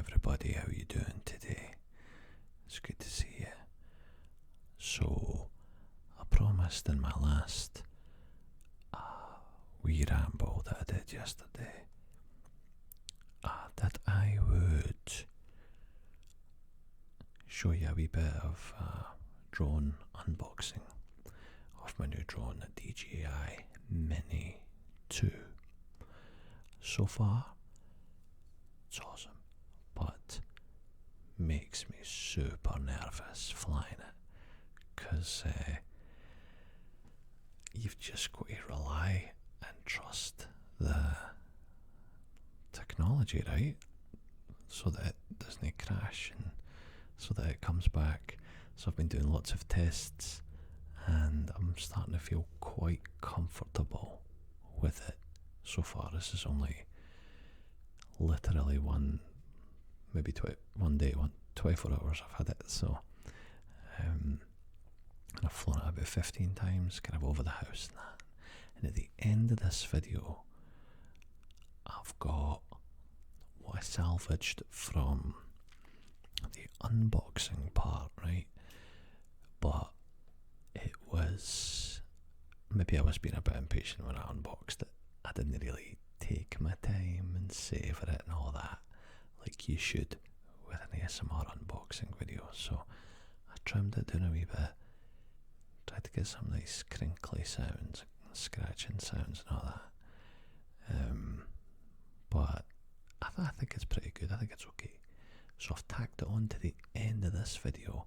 everybody, how you doing today? It's good to see you. So, I promised in my last wee ramble that I did yesterday that I would show you a wee bit of drone unboxing of my new drone, the DJI Mini 2. So far, it's awesome, but makes me super nervous flying it, because you've just got to rely and trust the technology, right? So that it doesn't crash and so that it comes back. So I've been doing lots of tests and I'm starting to feel quite comfortable with it so far. This is only literally one day, 24 hours I've had it, so and I've flown it about 15 times, kind of over the house and that. And at the end of this video, I've got what I salvaged from the unboxing part, right? But it was, maybe I was being a bit impatient when I unboxed it. I didn't really take my time and savour it and all that, like you should with an ASMR unboxing video. So I trimmed it down a wee bit, tried to get some nice crinkly sounds, scratching sounds and all that. But I think it's pretty good. I think it's okay. So I've tacked it on to the end of this video,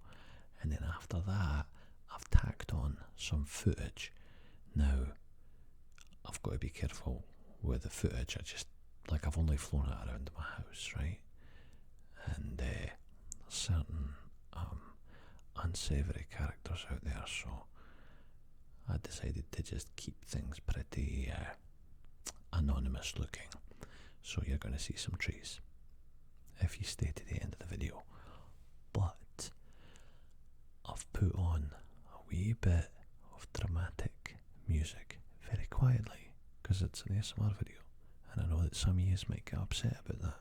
and then after that I've tacked on some footage. Now I've got to be careful with the footage. I've only flown it around my house, right? And there's certain unsavoury characters out there, so I decided to just keep things pretty anonymous looking. So you're going to see some trees if you stay to the end of the video. But I've put on a wee bit of dramatic music very quietly, because it's an ASMR video, and I know that some of you might get upset about that.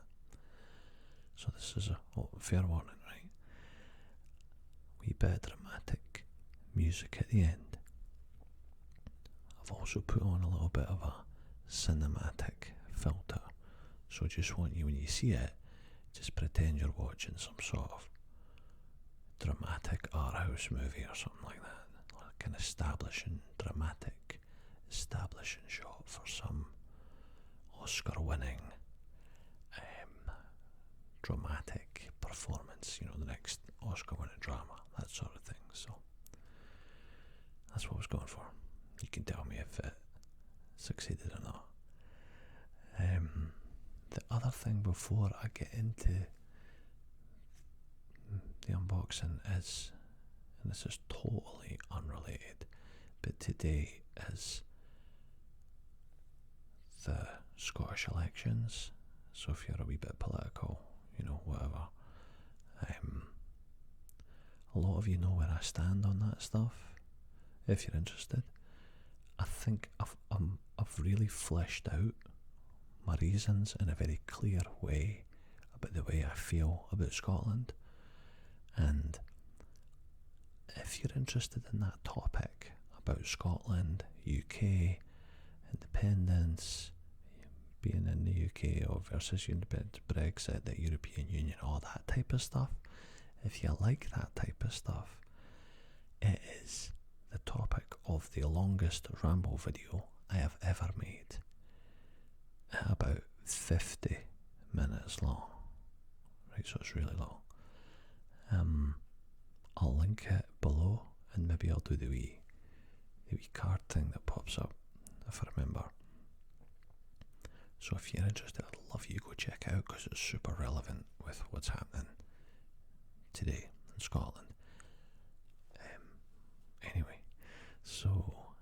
So this is a fair warning, right? Wee bit of dramatic music at the end. I've also put on a little bit of a cinematic filter. So I just want you, when you see it, just pretend you're watching some sort of dramatic art house movie or something like that. Like an dramatic establishing shot for some Oscar-winning dramatic performance, the next Oscar-winning drama, that sort of thing. So that's what I was going for. You can tell me if it succeeded or not. The other thing before I get into the unboxing is, and this is totally unrelated, but today is the Scottish elections. So if you're a wee bit political, whatever, a lot of you know where I stand on that stuff. If you're interested, I think I've really fleshed out my reasons in a very clear way about the way I feel about Scotland. And if you're interested in that topic about Scotland, UK, independence, being in the UK or versus independence, Brexit, the European Union, all that type of stuff, if you like that type of stuff, it is the topic of the longest Ramble video I have ever made. About 50 minutes long, right? So it's really long. I'll link it below, and maybe I'll do the wee card thing that pops up if I remember. So if you're interested, I'd love you to go check it out, because it's super relevant with what's happening today in Scotland. Anyway, so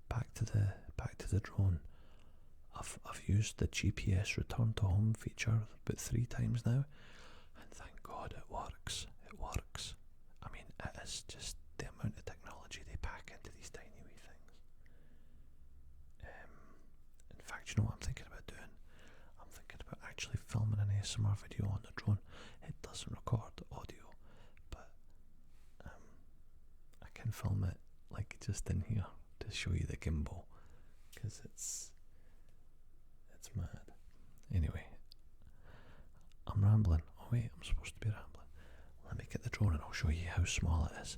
back to the drone. I've used the GPS return to home feature about 3 times now, and thank God it works. It works. I mean, it is just the amount of technology they pack into these tiny wee things. In fact, you know what I'm thinking about doing? I'm thinking about actually filming ASMR video on the drone. It doesn't record audio, but I can film it like just in here to show you the gimbal, because it's mad. Anyway, I'm rambling. Oh wait, I'm supposed to be rambling. Let me get the drone and I'll show you how small it is.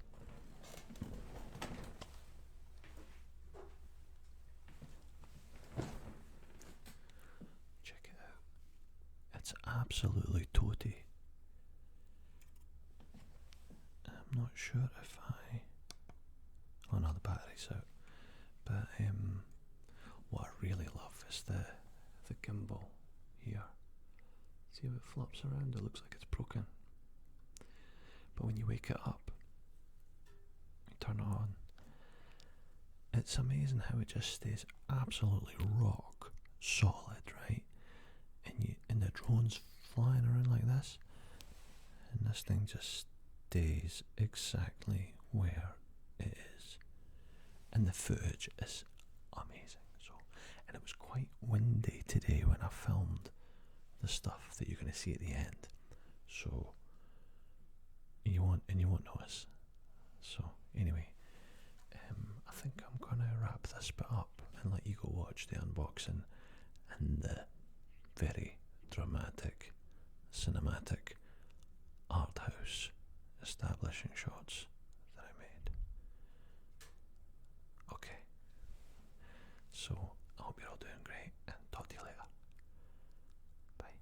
Check it out. It's absolutely toty. I'm not sure if oh no, the battery's out. But what I really love is the gimbal here. See how it flops around? It looks like it's broken. But when you wake it up, you turn it on, it's amazing how it just stays absolutely rock solid, right? And the drone's flying around like this, and this thing just stays exactly where it is. And the footage is amazing. And it was quite windy today when I filmed the stuff that you're going to see at the end. So you won't notice. So anyway, I think I'm gonna wrap this bit up and let you go watch the unboxing and the very dramatic, cinematic art house establishing shots that I made. Okay, so I hope you're all doing great, and talk to you later. Bye.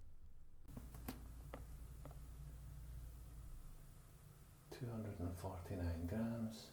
249 grams.